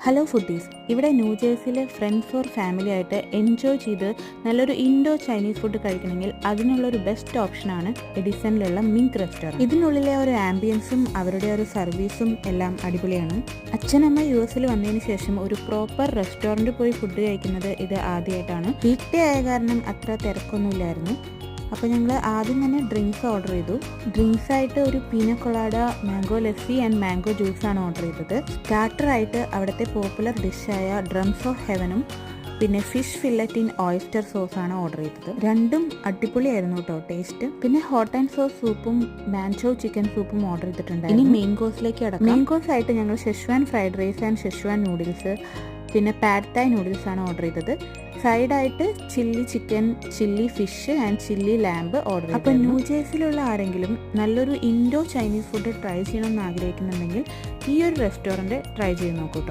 Hello foodies, ഇവിടെ ന്യൂജേഴ്സിയിലെ friends four family ആയിട്ട് enjoy ചെയ്ത് നല്ലൊരു ഇൻഡോ ചൈനീസ് ഫുഡ് കഴിക്കണമെങ്കിൽ അതിനുള്ളൊരു ബെസ്റ്റ് ഓപ്ഷനാണ് എഡിസണിലുള്ള മിങ്ക് റെസ്റ്റോറൻറ്റ്. ഇതിനുള്ളിലെ ഒരു ആംബിയൻസും അവരുടെ ഒരു സർവീസും എല്ലാം അടിപൊളിയാണ്. അച്ഛനമ്മ US വന്നതിന് ശേഷം ഒരു പ്രോപ്പർ റെസ്റ്റോറൻറ്റ് പോയി ഫുഡ് കഴിക്കുന്നത് ഇത് ആദ്യമായിട്ടാണ്. വീക്ക് ഡേ ആയ കാരണം അത്ര തിരക്കൊന്നുമില്ലായിരുന്നു. അപ്പോൾ ഞങ്ങൾ ആദ്യം തന്നെ ഡ്രിങ്ക്സ് ഓർഡർ ചെയ്തു. ഡ്രിങ്ക്സ് ആയിട്ട് ഒരു pina colada, mango lassi and mango ജ്യൂസാണ് ഓർഡർ ചെയ്തത്. സ്റ്റാർട്ടറായിട്ട് അവിടുത്തെ പോപ്പുലർ ഡിഷായ ഡ്രംസ് ഓഫ് ഹെവനും പിന്നെ ഫിഷ് ഫില്ലറ്റ് ഇൻ ഓയിസ്റ്റർ സോസാണ് ഓർഡർ ചെയ്തത്. രണ്ടും അടിപൊളിയായിരുന്നു കേട്ടോ ടേസ്റ്റ്. പിന്നെ ഹോട്ട് ആൻഡ് സോസ് സൂപ്പും മാൻചോ ചിക്കൻ സൂപ്പും ഓർഡർ ചെയ്തിട്ടുണ്ടായിരുന്നു. ഇനി മെയിൻ കോഴ്സിലേക്ക് അടക്കാം. മെയിൻ കോഴ്സ് ആയിട്ട് ഞങ്ങൾ Szechuan fried rice and Szechuan noodles പിന്നെ പാഡ് തായ് നൂഡിൽസാണ് ഓർഡർ ചെയ്തത്. സൈഡായിട്ട് chilli chicken, chilli fish and chilli lamp order ചെയ്തു. അപ്പോൾ ന്യൂജേഴ്സിയിലുള്ള ആരെങ്കിലും നല്ലൊരു ഇൻഡോ ചൈനീസ് ഫുഡ് ട്രൈ ചെയ്യണമെന്ന് ആഗ്രഹിക്കുന്നുണ്ടെങ്കിൽ ഈ ഒരു റെസ്റ്റോറൻറ്റ് ട്രൈ ചെയ്ത് നോക്കൂ.